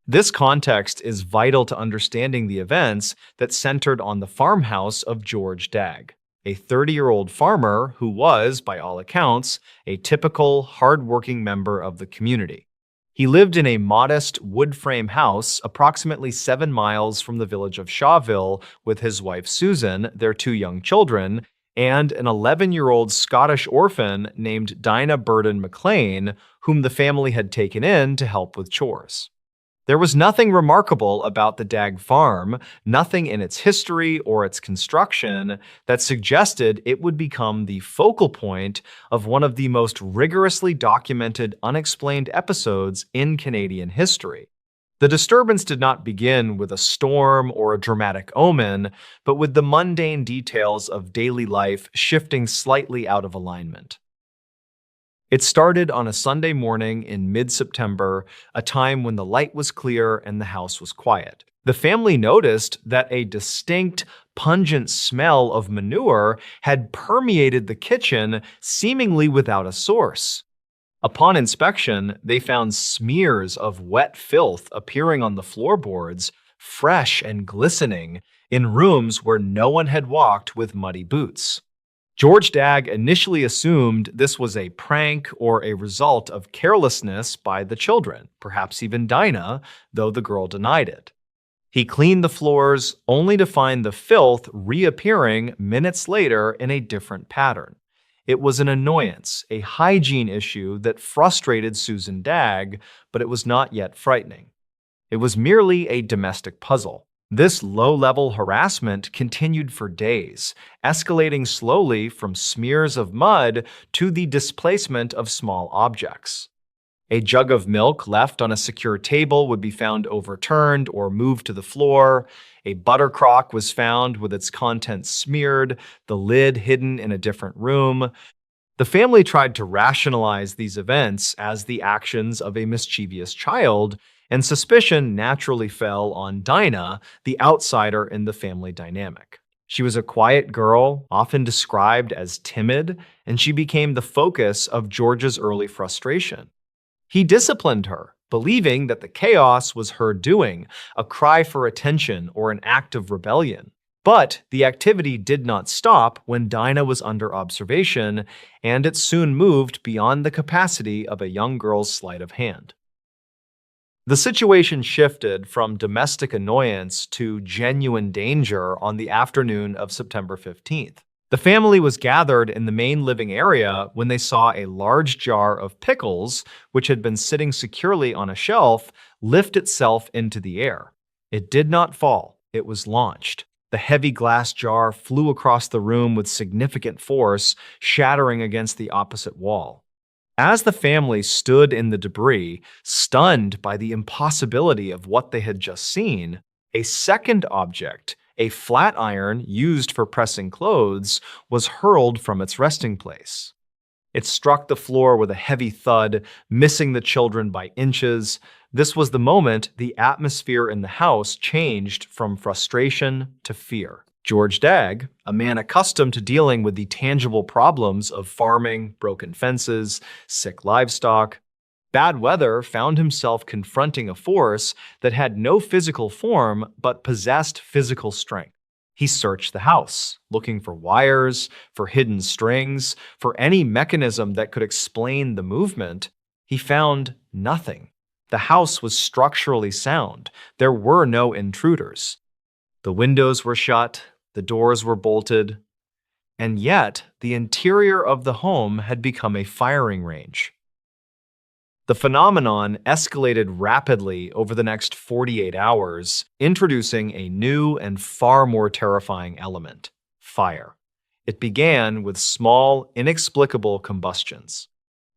This context is vital to understanding the events that centered on the farmhouse of George Dag, a 30-year-old farmer who was, by all accounts, a typical, hard-working member of the community. He lived in a modest wood frame house approximately 7 miles from the village of Shawville with his wife Susan, their 2 young children, and an 11-year-old Scottish orphan named Dinah Burden McLean, whom the family had taken in to help with chores. There was nothing remarkable about the Dag farm, nothing in its history or its construction that suggested it would become the focal point of one of the most rigorously documented unexplained episodes in Canadian history. The disturbance did not begin with a storm or a dramatic omen, but with the mundane details of daily life shifting slightly out of alignment. It started on a Sunday morning in mid-September, a time when the light was clear and the house was quiet. The family noticed that a distinct, pungent smell of manure had permeated the kitchen, seemingly without a source. Upon inspection, they found smears of wet filth appearing on the floorboards, fresh and glistening, in rooms where no one had walked with muddy boots. George Dag initially assumed this was a prank or a result of carelessness by the children, perhaps even Dinah, though the girl denied it. He cleaned the floors only to find the filth reappearing minutes later in a different pattern. It was an annoyance, a hygiene issue that frustrated Susan Dag, but it was not yet frightening. It was merely a domestic puzzle. This low-level harassment continued for days, escalating slowly from smears of mud to the displacement of small objects. A jug of milk left on a secure table would be found overturned or moved to the floor. A butter crock was found with its contents smeared, the lid hidden in a different room. The family tried to rationalize these events as the actions of a mischievous child, and suspicion naturally fell on Dinah, the outsider in the family dynamic. She was a quiet girl, often described as timid, and she became the focus of George's early frustration. He disciplined her, believing that the chaos was her doing, a cry for attention or an act of rebellion. But the activity did not stop when Dinah was under observation, and it soon moved beyond the capacity of a young girl's sleight of hand. The situation shifted from domestic annoyance to genuine danger on the afternoon of September 15th. The family was gathered in the main living area when they saw a large jar of pickles, which had been sitting securely on a shelf, lift itself into the air. It did not fall, it was launched. The heavy glass jar flew across the room with significant force, shattering against the opposite wall. As the family stood in the debris, stunned by the impossibility of what they had just seen, a second object, a flat iron used for pressing clothes, was hurled from its resting place. It struck the floor with a heavy thud, missing the children by inches. This was the moment the atmosphere in the house changed from frustration to fear. George Dagg, a man accustomed to dealing with the tangible problems of farming, broken fences, sick livestock, bad weather, found himself confronting a force that had no physical form but possessed physical strength. He searched the house, looking for wires, for hidden strings, for any mechanism that could explain the movement. He found nothing. The house was structurally sound. There were no intruders. The windows were shut, the doors were bolted, and yet the interior of the home had become a firing range. The phenomenon escalated rapidly over the next 48 hours, introducing a new and far more terrifying element: fire. It began with small, inexplicable combustions.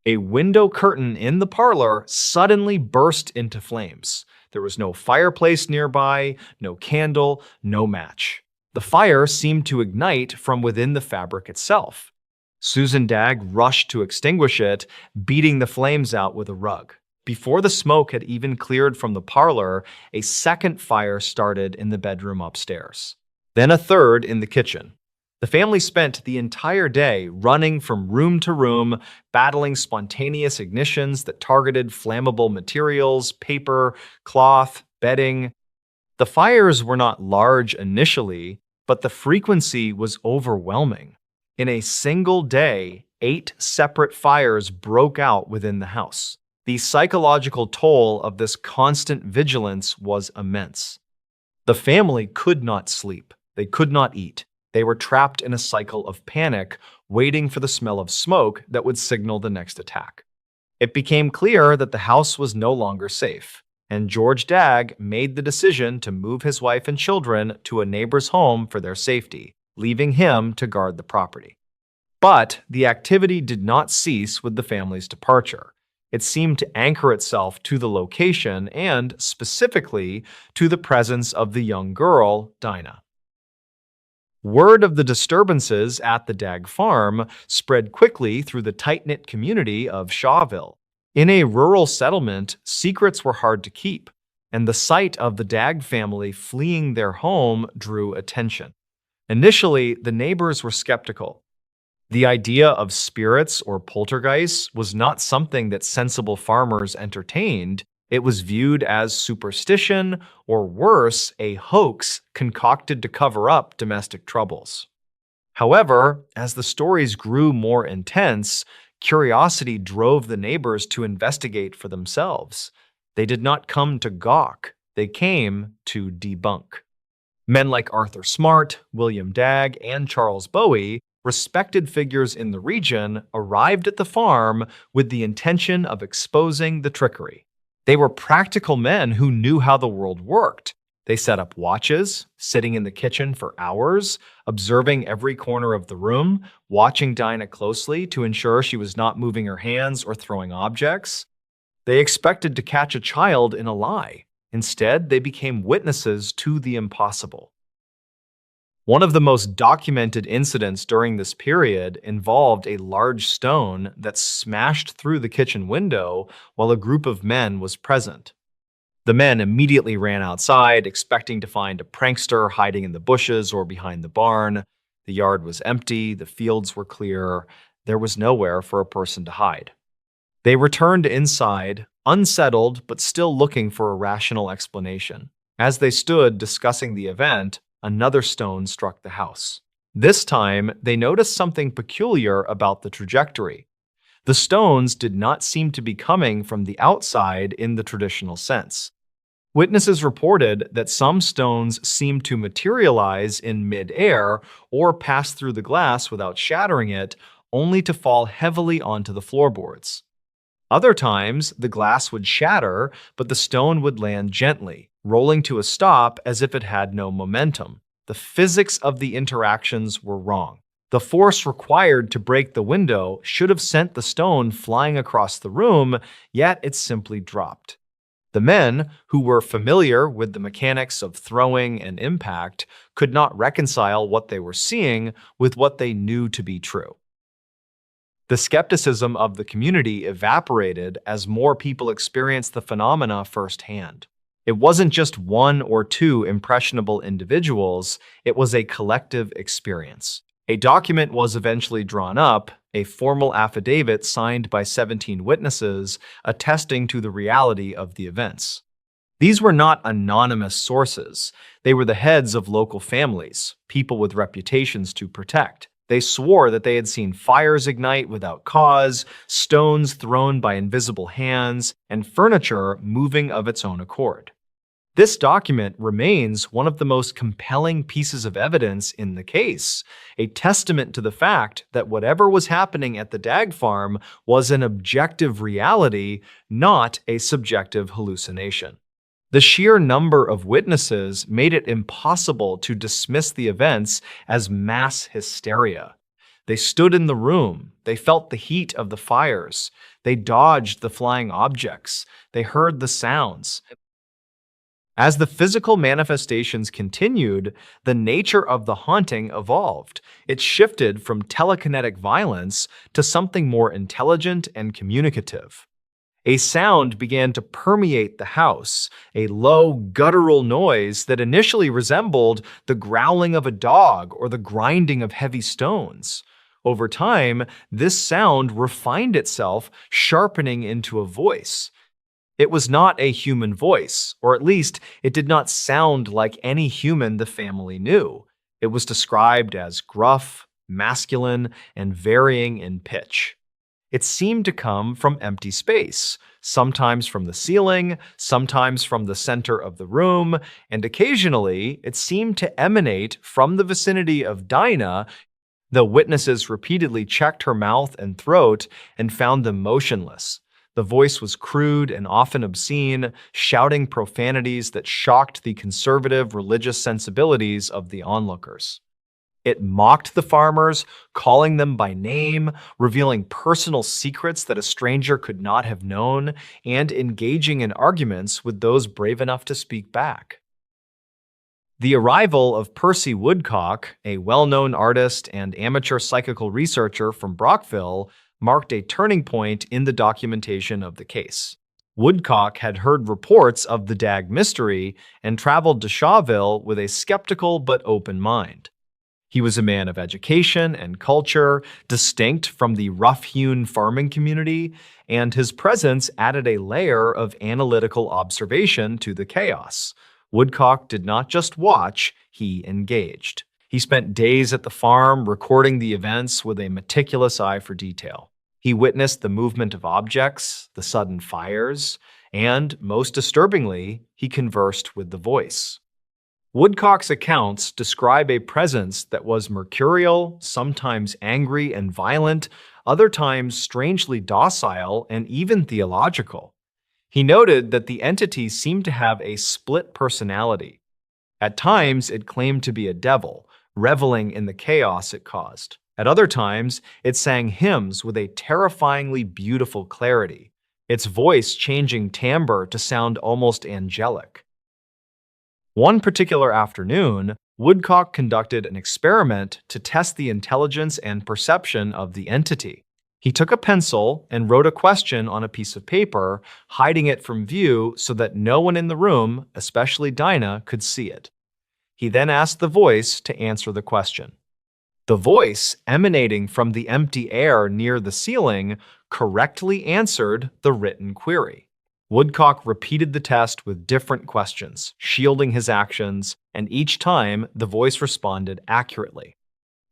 A window curtain in the parlor suddenly burst into flames. There was no fireplace nearby, no candle, no match. The fire seemed to ignite from within the fabric itself. Susan Dagg rushed to extinguish it, beating the flames out with a rug. Before the smoke had even cleared from the parlor, a second fire started in the bedroom upstairs. Then a third in the kitchen. The family spent the entire day running from room to room, battling spontaneous ignitions that targeted flammable materials, paper, cloth, bedding. The fires were not large initially, but the frequency was overwhelming. In a single day, 8 separate fires broke out within the house. The psychological toll of this constant vigilance was immense. The family could not sleep. They could not eat. They were trapped in a cycle of panic, waiting for the smell of smoke that would signal the next attack. It became clear that the house was no longer safe, and George Dagg made the decision to move his wife and children to a neighbor's home for their safety, leaving him to guard the property. But the activity did not cease with the family's departure. It seemed to anchor itself to the location and, specifically, to the presence of the young girl, Dinah. Word of the disturbances at the Dagg farm spread quickly through the tight-knit community of Shawville. In a rural settlement, secrets were hard to keep, and the sight of the Dagg family fleeing their home drew attention. Initially, the neighbors were skeptical. The idea of spirits or poltergeists was not something that sensible farmers entertained. It was viewed as superstition, or worse, a hoax concocted to cover up domestic troubles. However, as the stories grew more intense, curiosity drove the neighbors to investigate for themselves. They did not come to gawk, they came to debunk. Men like Arthur Smart, William Dagg, and Charles Bowie, respected figures in the region, arrived at the farm with the intention of exposing the trickery. They were practical men who knew how the world worked. They set up watches, sitting in the kitchen for hours, observing every corner of the room, watching Dinah closely to ensure she was not moving her hands or throwing objects. They expected to catch a child in a lie. Instead, they became witnesses to the impossible. One of the most documented incidents during this period involved a large stone that smashed through the kitchen window while a group of men was present. The men immediately ran outside, expecting to find a prankster hiding in the bushes or behind the barn. The yard was empty, the fields were clear, there was nowhere for a person to hide. They returned inside, unsettled but still looking for a rational explanation. As they stood discussing the event, another stone struck the house. This time, they noticed something peculiar about the trajectory. The stones did not seem to be coming from the outside in the traditional sense. Witnesses reported that some stones seemed to materialize in mid-air or pass through the glass without shattering it, only to fall heavily onto the floorboards. Other times, the glass would shatter, but the stone would land gently, rolling to a stop as if it had no momentum. The physics of the interactions were wrong. The force required to break the window should have sent the stone flying across the room, yet it simply dropped. The men, who were familiar with the mechanics of throwing and impact, could not reconcile what they were seeing with what they knew to be true. The skepticism of the community evaporated as more people experienced the phenomena firsthand. It wasn't just one or two impressionable individuals, it was a collective experience. A document was eventually drawn up, a formal affidavit signed by 17 witnesses attesting to the reality of the events. These were not anonymous sources. They were the heads of local families, people with reputations to protect. They swore that they had seen fires ignite without cause, stones thrown by invisible hands, and furniture moving of its own accord. This document remains one of the most compelling pieces of evidence in the case, a testament to the fact that whatever was happening at the Dag farm was an objective reality, not a subjective hallucination. The sheer number of witnesses made it impossible to dismiss the events as mass hysteria. They stood in the room, they felt the heat of the fires, they dodged the flying objects, they heard the sounds. As the physical manifestations continued, the nature of the haunting evolved. It shifted from telekinetic violence to something more intelligent and communicative. A sound began to permeate the house, a low, guttural noise that initially resembled the growling of a dog or the grinding of heavy stones. Over time, this sound refined itself, sharpening into a voice. It was not a human voice, or at least it did not sound like any human the family knew. It was described as gruff, masculine, and varying in pitch. It seemed to come from empty space, sometimes from the ceiling, sometimes from the center of the room, and occasionally it seemed to emanate from the vicinity of Dinah, though witnesses repeatedly checked her mouth and throat and found them motionless. The voice was crude and often obscene, shouting profanities that shocked the conservative religious sensibilities of the onlookers. It mocked the farmers, calling them by name, revealing personal secrets that a stranger could not have known, and engaging in arguments with those brave enough to speak back. The arrival of Percy Woodcock, a well-known artist and amateur psychical researcher from Brockville, marked a turning point in the documentation of the case. Woodcock had heard reports of the Dag mystery and traveled to Shawville with a skeptical but open mind. He was a man of education and culture, distinct from the rough-hewn farming community, and his presence added a layer of analytical observation to the chaos. Woodcock did not just watch, he engaged. He spent days at the farm, recording the events with a meticulous eye for detail. He witnessed the movement of objects, the sudden fires, and, most disturbingly, he conversed with the voice. Woodcock's accounts describe a presence that was mercurial, sometimes angry and violent, other times strangely docile and even theological. He noted that the entity seemed to have a split personality. At times, it claimed to be a devil, reveling in the chaos it caused. At other times, it sang hymns with a terrifyingly beautiful clarity, its voice changing timbre to sound almost angelic. One particular afternoon, Woodcock conducted an experiment to test the intelligence and perception of the entity. He took a pencil and wrote a question on a piece of paper, hiding it from view so that no one in the room, especially Dinah, could see it. He then asked the voice to answer the question. The voice, emanating from the empty air near the ceiling, correctly answered the written query. Woodcock repeated the test with different questions, shielding his actions, and each time the voice responded accurately.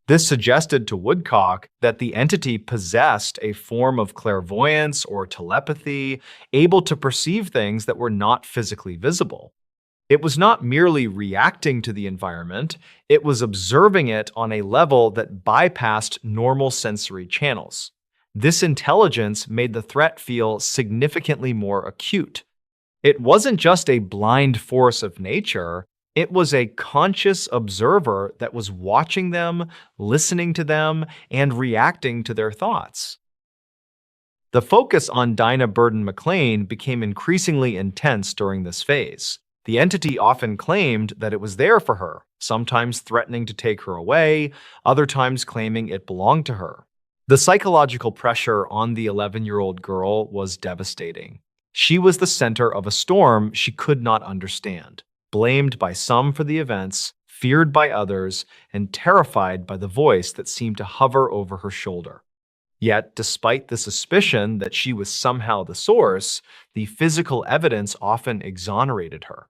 This suggested to Woodcock that the entity possessed a form of clairvoyance or telepathy, able to perceive things that were not physically visible. It was not merely reacting to the environment, it was observing it on a level that bypassed normal sensory channels. This intelligence made the threat feel significantly more acute. It wasn't just a blind force of nature, it was a conscious observer that was watching them, listening to them, and reacting to their thoughts. The focus on Dinah Burden McLean became increasingly intense during this phase. The entity often claimed that it was there for her, sometimes threatening to take her away, other times claiming it belonged to her. The psychological pressure on the 11-year-old girl was devastating. She was the center of a storm she could not understand, blamed by some for the events, feared by others, and terrified by the voice that seemed to hover over her shoulder. Yet, despite the suspicion that she was somehow the source, the physical evidence often exonerated her.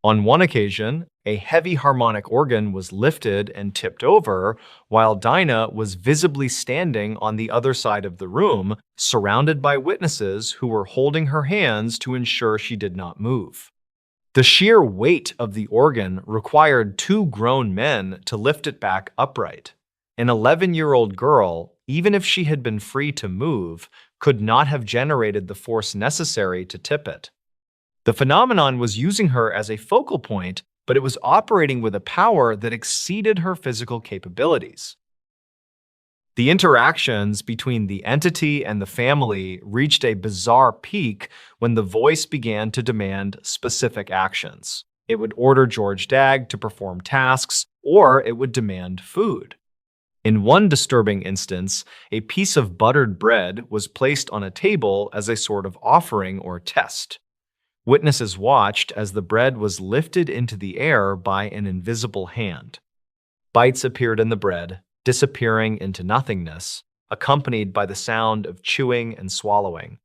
On one occasion, a heavy harmonic organ was lifted and tipped over, while Dinah was visibly standing on the other side of the room, surrounded by witnesses who were holding her hands to ensure she did not move. The sheer weight of the organ required two grown men to lift it back upright. An 11-year-old girl, even if she had been free to move, could not have generated the force necessary to tip it. The phenomenon was using her as a focal point, but it was operating with a power that exceeded her physical capabilities. The interactions between the entity and the family reached a bizarre peak when the voice began to demand specific actions. It would order George Dagg to perform tasks, or it would demand food. In one disturbing instance, a piece of buttered bread was placed on a table as a sort of offering or test. Witnesses watched as the bread was lifted into the air by an invisible hand. Bites appeared in the bread, disappearing into nothingness, accompanied by the sound of chewing and swallowing.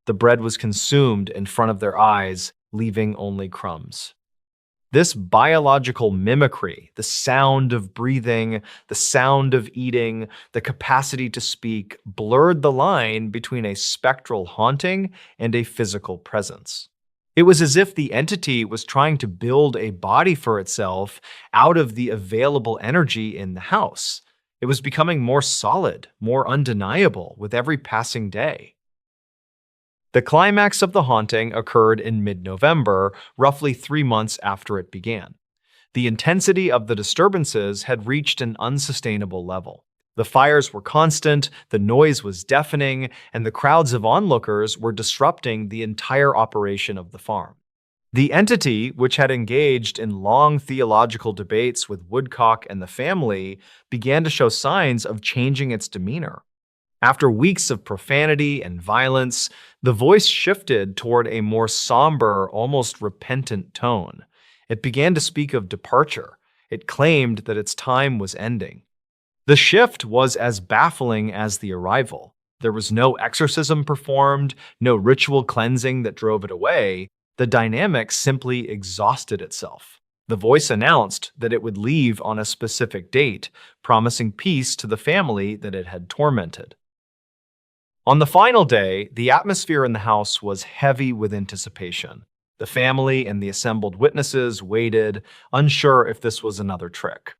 The bread was consumed in front of their eyes, leaving only crumbs. This biological mimicry, the sound of breathing, the sound of eating, the capacity to speak, blurred the line between a spectral haunting and a physical presence. It was as if the entity was trying to build a body for itself out of the available energy in the house. It was becoming more solid, more undeniable with every passing day. The climax of the haunting occurred in mid-November, roughly 3 months after it began. The intensity of the disturbances had reached an unsustainable level. The fires were constant, the noise was deafening, and the crowds of onlookers were disrupting the entire operation of the farm. The entity, which had engaged in long theological debates with Woodcock and the family, began to show signs of changing its demeanor. After weeks of profanity and violence, the voice shifted toward a more somber, almost repentant tone. It began to speak of departure. It claimed that its time was ending. The shift was as baffling as the arrival. There was no exorcism performed, no ritual cleansing that drove it away. The dynamic simply exhausted itself. The voice announced that it would leave on a specific date, promising peace to the family that it had tormented. On the final day, the atmosphere in the house was heavy with anticipation. The family and the assembled witnesses waited, unsure if this was another trick.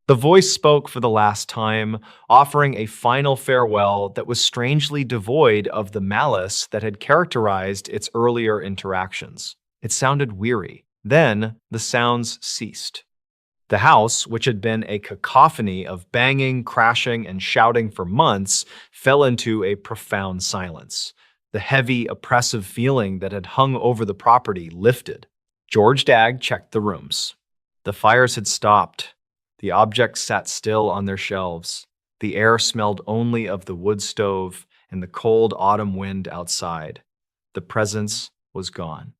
The voice spoke for the last time, offering a final farewell that was strangely devoid of the malice that had characterized its earlier interactions. It sounded weary. Then, the sounds ceased. The house, which had been a cacophony of banging, crashing, and shouting for months, fell into a profound silence. The heavy, oppressive feeling that had hung over the property lifted. George Dagg checked the rooms. The fires had stopped. The objects sat still on their shelves. The air smelled only of the wood stove and the cold autumn wind outside. The presence was gone.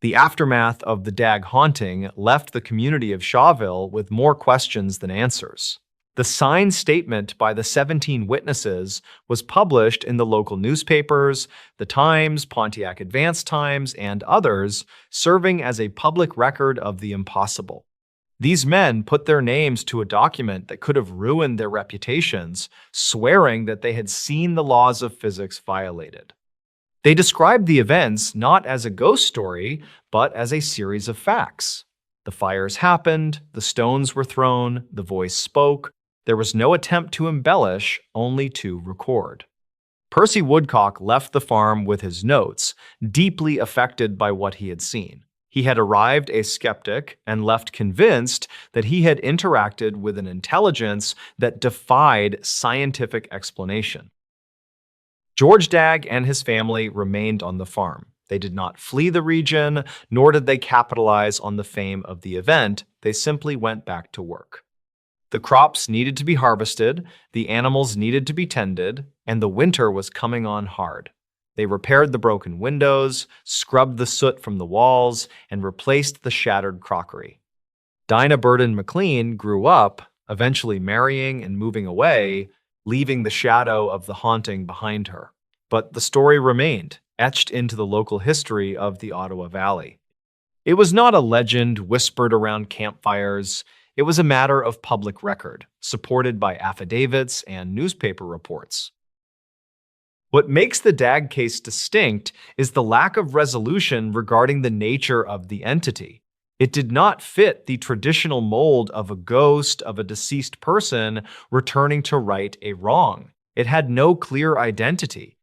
The aftermath of the Dagg haunting left the community of Shawville with more questions than answers. The signed statement by the 17 witnesses was published in the local newspapers, the Times, Pontiac Advance Times, and others, serving as a public record of the impossible. These men put their names to a document that could have ruined their reputations, swearing that they had seen the laws of physics violated. They described the events not as a ghost story, but as a series of facts. The fires happened, the stones were thrown, the voice spoke. There was no attempt to embellish, only to record. Percy Woodcock left the farm with his notes, deeply affected by what he had seen. He had arrived a skeptic and left convinced that he had interacted with an intelligence that defied scientific explanation. George Dagg and his family remained on the farm. They did not flee the region, nor did they capitalize on the fame of the event. They simply went back to work. The crops needed to be harvested, the animals needed to be tended, and the winter was coming on hard. They repaired the broken windows, scrubbed the soot from the walls, and replaced the shattered crockery. Dinah Burden McLean grew up, eventually marrying and moving away, leaving the shadow of the haunting behind her. But the story remained, etched into the local history of the Ottawa Valley. It was not a legend whispered around campfires. It was a matter of public record, supported by affidavits and newspaper reports. What makes the Dagg case distinct is the lack of resolution regarding the nature of the entity. It did not fit the traditional mold of a ghost of a deceased person returning to right a wrong. It had no clear identity.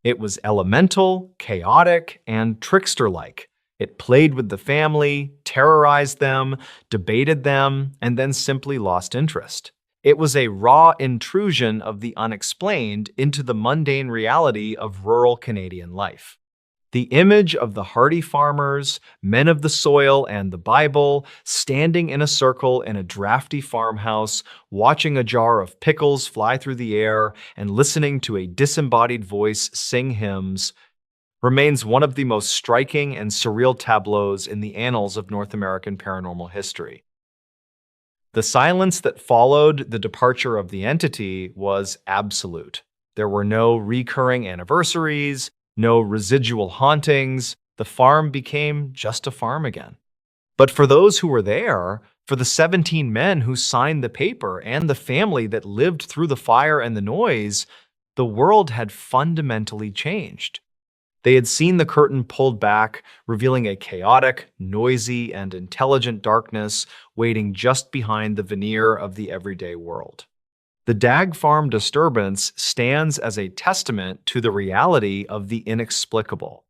It was elemental, chaotic, and trickster-like. It played with the family, terrorized them, debated them, and then simply lost interest. It was a raw intrusion of the unexplained into the mundane reality of rural Canadian life. The image of the hardy farmers, men of the soil and the Bible, standing in a circle in a drafty farmhouse, watching a jar of pickles fly through the air and listening to a disembodied voice sing hymns, remains one of the most striking and surreal tableaus in the annals of North American paranormal history. The silence that followed the departure of the entity was absolute. There were no recurring anniversaries, no residual hauntings. The farm became just a farm again. But for those who were there, for the 17 men who signed the paper and the family that lived through the fire and the noise, the world had fundamentally changed. They had seen the curtain pulled back, revealing a chaotic, noisy, and intelligent darkness waiting just behind the veneer of the everyday world. The Dagg Farm disturbance stands as a testament to the reality of the inexplicable,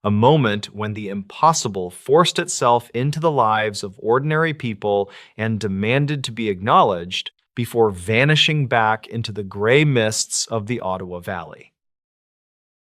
a moment when the impossible forced itself into the lives of ordinary people and demanded to be acknowledged before vanishing back into the gray mists of the Ottawa Valley.